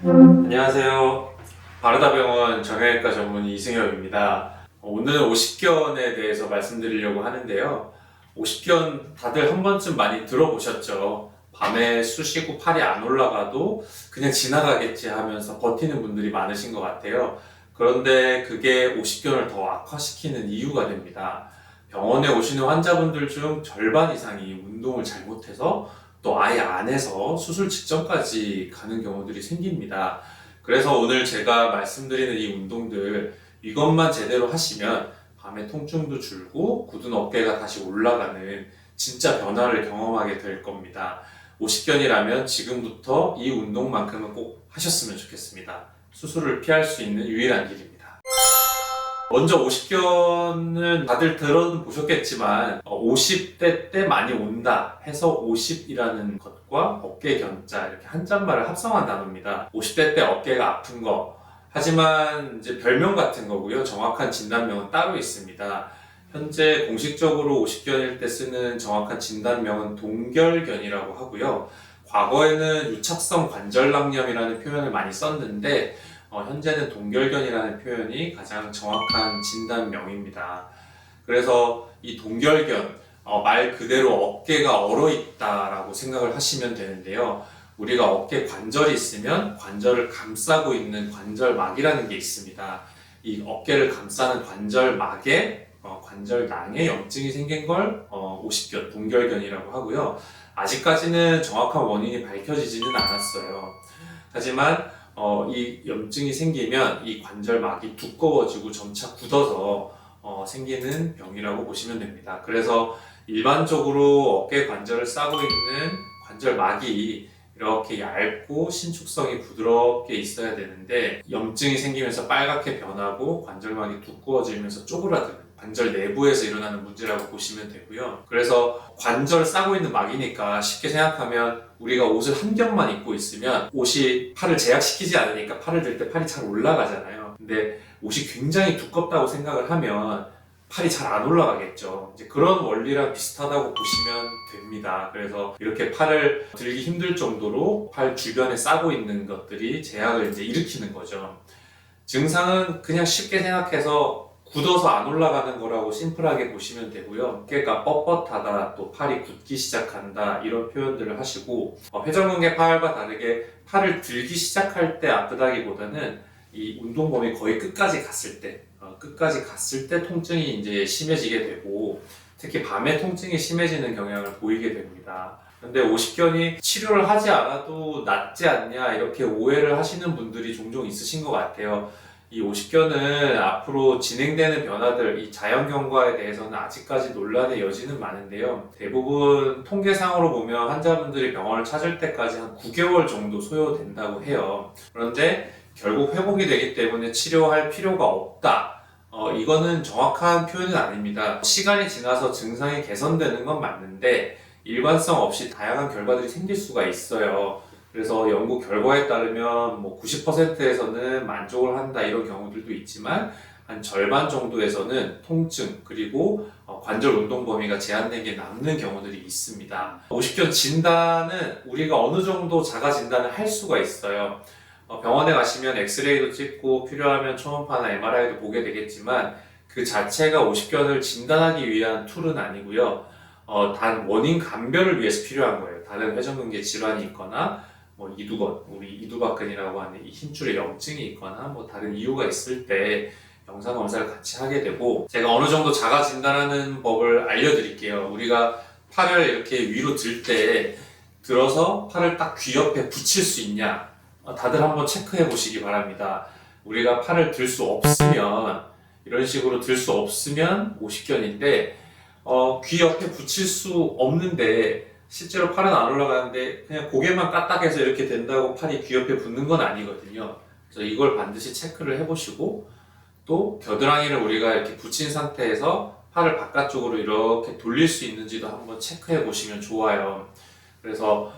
안녕하세요. 바르다병원 정형외과 전문의 이승엽입니다. 오늘 오십견에 대해서 말씀드리려고 하는데요. 오십견 다들 한 번쯤 많이 들어보셨죠? 밤에 쑤시고 팔이 안 올라가도 그냥 지나가겠지 하면서 버티는 분들이 많으신 것 같아요. 그런데 그게 오십견을 더 악화시키는 이유가 됩니다. 병원에 오시는 환자분들 중 절반 이상이 운동을 잘못해서 또 아예 안 해서 수술 직전까지 가는 경우들이 생깁니다. 그래서 오늘 제가 말씀드리는 이 운동들 이것만 제대로 하시면 밤에 통증도 줄고 굳은 어깨가 다시 올라가는 진짜 변화를 경험하게 될 겁니다. 오십견이라면 지금부터 이 운동만큼은 꼭 하셨으면 좋겠습니다. 수술을 피할 수 있는 유일한 길입니다. 먼저 오십견은 다들 들어보셨겠지만 50대 때 많이 온다 해서 50이라는 것과 어깨견자 이렇게 한 잔말을 합성한 단어입니다. 50대 때 어깨가 아픈 거, 하지만 이제 별명 같은 거고요. 정확한 진단명은 따로 있습니다. 현재 공식적으로 오십견일 때 쓰는 정확한 진단명은 동결견이라고 하고요. 과거에는 유착성 관절낭염이라는 표현을 많이 썼는데 현재는 동결견이라는 표현이 가장 정확한 진단명입니다. 그래서 이 동결견, 말 그대로 어깨가 얼어있다라고 생각을 하시면 되는데요. 우리가 어깨 관절이 있으면 관절을 감싸고 있는 관절막이라는 게 있습니다. 이 어깨를 감싸는 관절막에 관절낭에 염증이 생긴 걸 오십견, 동결견이라고 하고요. 아직까지는 정확한 원인이 밝혀지지는 않았어요. 하지만 이 염증이 생기면 이 관절막이 두꺼워지고 점차 굳어서 생기는 병이라고 보시면 됩니다. 그래서 일반적으로 어깨 관절을 싸고 있는 관절막이 이렇게 얇고 신축성이 부드럽게 있어야 되는데 염증이 생기면서 빨갛게 변하고 관절막이 두꺼워지면서 쪼그라드는 관절 내부에서 일어나는 문제라고 보시면 되고요. 그래서 관절을 싸고 있는 막이니까 쉽게 생각하면 우리가 옷을 한 겹만 입고 있으면 옷이 팔을 제약시키지 않으니까 팔을 들 때 팔이 잘 올라가잖아요. 근데 옷이 굉장히 두껍다고 생각을 하면 팔이 잘 안 올라가겠죠. 이제 그런 원리랑 비슷하다고 보시면 됩니다. 그래서 이렇게 팔을 들기 힘들 정도로 팔 주변에 싸고 있는 것들이 제약을 이제 일으키는 거죠. 증상은 그냥 쉽게 생각해서 굳어서 안 올라가는 거라고 심플하게 보시면 되고요. 어깨가 뻣뻣하다, 또 팔이 굳기 시작한다 이런 표현들을 하시고 회전근개 파열과 다르게 팔을 들기 시작할 때 아프다기보다는 이 운동 범위 거의 끝까지 갔을 때 통증이 이제 심해지게 되고 특히 밤에 통증이 심해지는 경향을 보이게 됩니다. 근데 오십견이 치료를 하지 않아도 낫지 않냐 이렇게 오해를 하시는 분들이 종종 있으신 것 같아요. 이 오십견은 앞으로 진행되는 변화들, 이 자연경과에 대해서는 아직까지 논란의 여지는 많은데요. 대부분 통계상으로 보면 환자분들이 병원을 찾을 때까지 한 9개월 정도 소요된다고 해요. 그런데 결국 회복이 되기 때문에 치료할 필요가 없다. 이거는 정확한 표현은 아닙니다. 시간이 지나서 증상이 개선되는 건 맞는데 일관성 없이 다양한 결과들이 생길 수가 있어요. 그래서 연구 결과에 따르면 90%에서는 만족을 한다 이런 경우들도 있지만 한 절반 정도에서는 통증 그리고 관절 운동 범위가 제한된 게 남는 경우들이 있습니다. 오십견 진단은 우리가 어느 정도 자가 진단을 할 수가 있어요. 병원에 가시면 엑스레이도 찍고 필요하면 초음파나 MRI도 보게 되겠지만 그 자체가 오십견을 진단하기 위한 툴은 아니고요. 단 원인 감별을 위해서 필요한 거예요. 다른 회전근개 질환이 있거나 이두건, 우리 이두박근이라고 하는 이 힘줄에 염증이 있거나 다른 이유가 있을 때 영상 검사를 같이 하게 되고 제가 어느 정도 자가 진단하는 법을 알려드릴게요. 우리가 팔을 이렇게 위로 들 때 들어서 팔을 딱 귀 옆에 붙일 수 있냐 다들 한번 체크해 보시기 바랍니다. 우리가 팔을 들 수 없으면 이런 식으로 들 수 없으면 오십견인데 귀 옆에 붙일 수 없는데 실제로 팔은 안 올라가는데 그냥 고개만 까딱해서 이렇게 된다고 팔이 귀 옆에 붙는 건 아니거든요. 그래서 이걸 반드시 체크를 해보시고 또 겨드랑이를 우리가 이렇게 붙인 상태에서 팔을 바깥쪽으로 이렇게 돌릴 수 있는지도 한번 체크해 보시면 좋아요. 그래서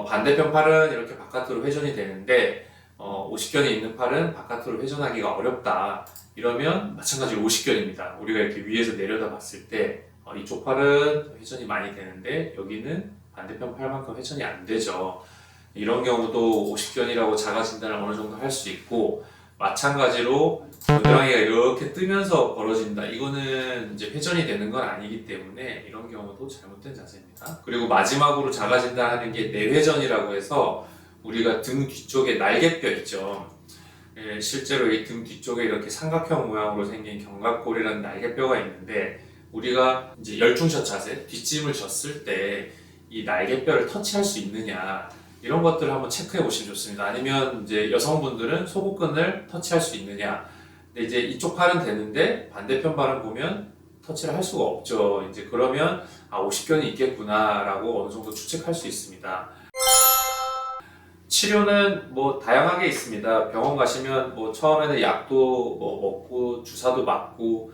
반대편 팔은 이렇게 바깥으로 회전이 되는데 오십견이 있는 팔은 바깥으로 회전하기가 어렵다. 이러면 마찬가지로 오십견입니다. 우리가 이렇게 위에서 내려다 봤을 때 이쪽 팔은 회전이 많이 되는데 여기는 반대편 팔만큼 회전이 안 되죠. 이런 경우도 오십견이라고 자가 진단을 어느 정도 할 수 있고, 마찬가지로 겨드랑이가 이렇게 뜨면서 벌어진다. 이거는 이제 회전이 되는 건 아니기 때문에 이런 경우도 잘못된 자세입니다. 그리고 마지막으로 자가 진단하는 게 내회전이라고 해서 우리가 등 뒤쪽에 날개뼈 있죠. 예, 실제로 이 등 뒤쪽에 이렇게 삼각형 모양으로 생긴 견갑골이라는 날개뼈가 있는데, 우리가 이제 열중샷 자세, 뒷짐을 졌을 때 이 날개뼈를 터치할 수 있느냐, 이런 것들을 한번 체크해 보시면 좋습니다. 아니면 이제 여성분들은 소복근을 터치할 수 있느냐. 근데 이제 이쪽 팔은 되는데 반대편 팔은 보면 터치를 할 수가 없죠. 이제 그러면 오십견이 있겠구나라고 어느 정도 추측할 수 있습니다. 치료는 뭐 다양하게 있습니다. 병원 가시면 뭐 처음에는 약도 뭐 먹고 주사도 맞고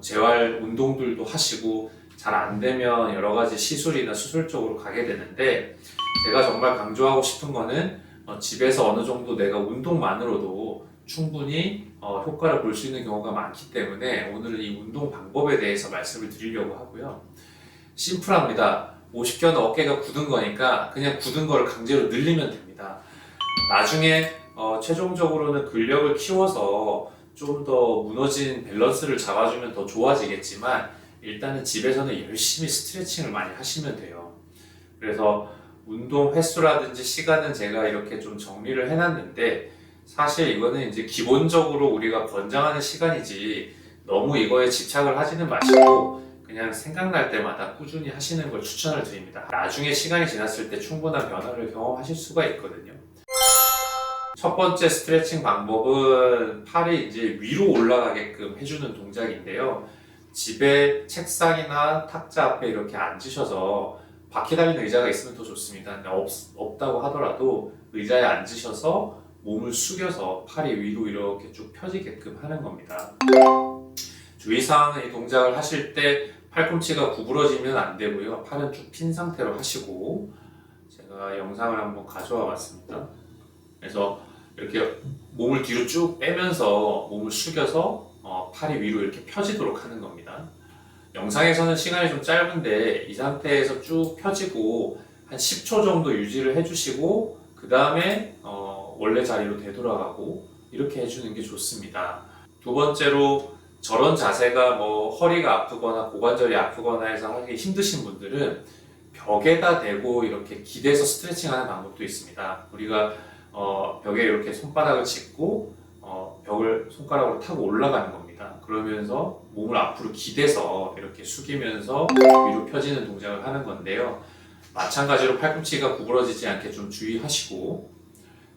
재활 운동들도 하시고, 잘 안 되면 여러 가지 시술이나 수술 쪽으로 가게 되는데, 제가 정말 강조하고 싶은 거는 집에서 어느 정도 내가 운동만으로도 충분히 효과를 볼 수 있는 경우가 많기 때문에 오늘은 이 운동 방법에 대해서 말씀을 드리려고 하고요. 심플합니다. 오십견 어깨가 굳은 거니까 그냥 굳은 거를 강제로 늘리면 됩니다. 나중에 최종적으로는 근력을 키워서 좀 더 무너진 밸런스를 잡아주면 더 좋아지겠지만, 일단은 집에서는 열심히 스트레칭을 많이 하시면 돼요. 그래서 운동 횟수라든지 시간은 제가 이렇게 좀 정리를 해놨는데, 사실 이거는 이제 기본적으로 우리가 권장하는 시간이지 너무 이거에 집착을 하지는 마시고 그냥 생각날 때마다 꾸준히 하시는 걸 추천을 드립니다. 나중에 시간이 지났을 때 충분한 변화를 경험하실 수가 있거든요. 첫 번째 스트레칭 방법은 팔이 이제 위로 올라가게끔 해주는 동작인데요. 집에 책상이나 탁자 앞에 이렇게 앉으셔서, 바퀴 달린 의자가 있으면 더 좋습니다. 근데 없다고 하더라도 의자에 앉으셔서 몸을 숙여서 팔이 위로 이렇게 쭉 펴지게끔 하는 겁니다. 주의사항은 이 동작을 하실 때 팔꿈치가 구부러지면 안 되고요. 팔은 쭉 핀 상태로 하시고, 제가 영상을 한번 가져와 봤습니다. 그래서 이렇게 몸을 뒤로 쭉 빼면서 몸을 숙여서 팔이 위로 이렇게 펴지도록 하는 겁니다. 영상에서는 시간이 좀 짧은데 이 상태에서 쭉 펴지고 한 10초 정도 유지를 해주시고, 그 다음에 원래 자리로 되돌아가고, 이렇게 해주는 게 좋습니다. 두 번째로, 저런 자세가 뭐 허리가 아프거나 고관절이 아프거나 해서 하기 힘드신 분들은 벽에다 대고 이렇게 기대서 스트레칭하는 방법도 있습니다. 우리가 벽에 이렇게 손바닥을 짚고 벽을 손가락으로 타고 올라가는 겁니다. 그러면서 몸을 앞으로 기대서 이렇게 숙이면서 위로 펴지는 동작을 하는 건데요. 마찬가지로 팔꿈치가 구부러지지 않게 좀 주의하시고,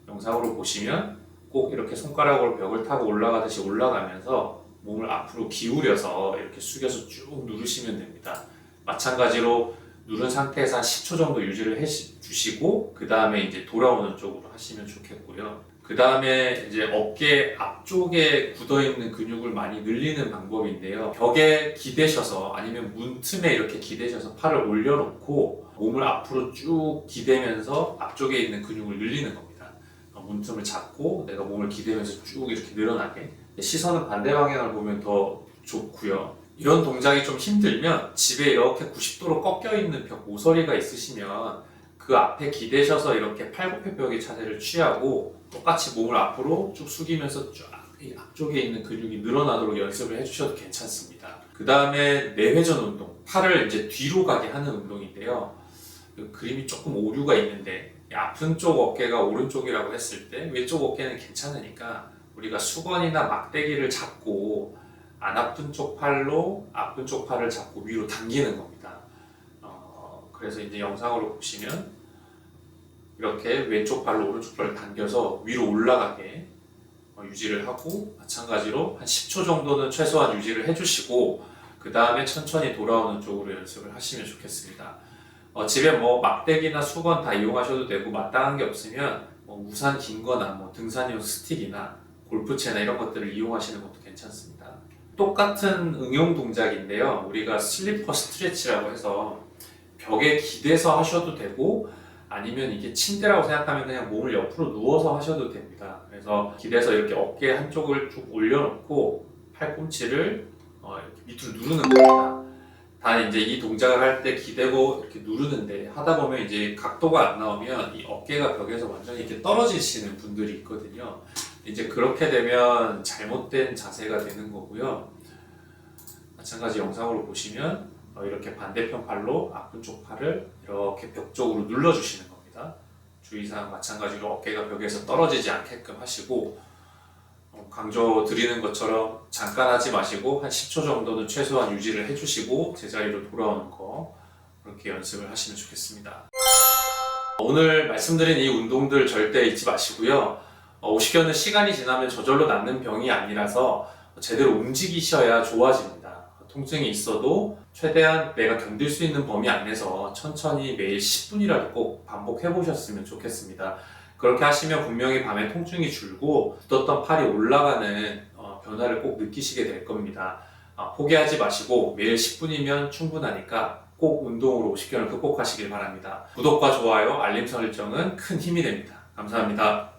영상으로 보시면 꼭 이렇게 손가락으로 벽을 타고 올라가듯이 올라가면서 몸을 앞으로 기울여서 이렇게 숙여서 쭉 누르시면 됩니다. 마찬가지로 누른 상태에서 한 10초 정도 유지를 해주시고, 그 다음에 이제 돌아오는 쪽으로 하시면 좋겠고요. 그 다음에 이제 어깨 앞쪽에 굳어있는 근육을 많이 늘리는 방법인데요. 벽에 기대셔서 아니면 문 틈에 이렇게 기대셔서 팔을 올려놓고 몸을 앞으로 쭉 기대면서 앞쪽에 있는 근육을 늘리는 겁니다. 문틈을 잡고 내가 몸을 기대면서 쭉 이렇게 늘어나게. 시선은 반대 방향을 보면 더 좋고요. 이런 동작이 좀 힘들면 집에 이렇게 90도로 꺾여 있는 벽 모서리가 있으시면 그 앞에 기대셔서 이렇게 팔굽혀펴기 자세를 취하고 똑같이 몸을 앞으로 쭉 숙이면서 쫙 이 앞쪽에 있는 근육이 늘어나도록 연습을 해주셔도 괜찮습니다. 그 다음에 내회전 운동, 팔을 이제 뒤로 가게 하는 운동인데요. 그 그림이 조금 오류가 있는데, 아픈 쪽 어깨가 오른쪽이라고 했을 때 왼쪽 어깨는 괜찮으니까 우리가 수건이나 막대기를 잡고 안 아픈 쪽 팔로 아픈 쪽 팔을 잡고 위로 당기는 겁니다. 그래서 이제 영상으로 보시면 이렇게 왼쪽 발로 오른쪽 발을 당겨서 위로 올라가게 유지를 하고, 마찬가지로 한 10초 정도는 최소한 유지를 해주시고, 그 다음에 천천히 돌아오는 쪽으로 연습을 하시면 좋겠습니다. 집에 뭐 막대기나 수건 다 이용하셔도 되고, 마땅한 게 없으면 뭐 우산 긴 거나 뭐 등산용 스틱이나 골프채나 이런 것들을 이용하시는 것도 괜찮습니다. 똑같은 응용 동작인데요. 우리가 슬리퍼 스트레치라고 해서 벽에 기대서 하셔도 되고, 아니면 이게 침대라고 생각하면 그냥 몸을 옆으로 누워서 하셔도 됩니다. 그래서 기대서 이렇게 어깨 한쪽을 쭉 올려놓고 팔꿈치를 이렇게 밑으로 누르는 겁니다. 단 이제 이 동작을 할 때 기대고 이렇게 누르는데 하다 보면 이제 각도가 안 나오면 이 어깨가 벽에서 완전히 이렇게 떨어지시는 분들이 있거든요. 이제 그렇게 되면 잘못된 자세가 되는 거고요. 마찬가지 영상으로 보시면 이렇게 반대편 팔로 아픈 쪽 팔을 이렇게 벽 쪽으로 눌러주시는 겁니다. 주의사항 마찬가지로 어깨가 벽에서 떨어지지 않게끔 하시고, 강조 드리는 것처럼 잠깐 하지 마시고 한 10초 정도는 최소한 유지를 해주시고 제자리로 돌아오는 거, 그렇게 연습을 하시면 좋겠습니다. 오늘 말씀드린 이 운동들 절대 잊지 마시고요. 50견은 시간이 지나면 저절로 낫는 병이 아니라서 제대로 움직이셔야 좋아집니다. 통증이 있어도 최대한 내가 견딜 수 있는 범위 안에서 천천히 매일 10분이라도 꼭 반복해 보셨으면 좋겠습니다. 그렇게 하시면 분명히 밤에 통증이 줄고 굳었던 팔이 올라가는 변화를 꼭 느끼시게 될 겁니다. 포기하지 마시고 매일 10분이면 충분하니까 꼭 운동으로 50견을 극복하시길 바랍니다. 구독과 좋아요, 알림 설정은 큰 힘이 됩니다. 감사합니다.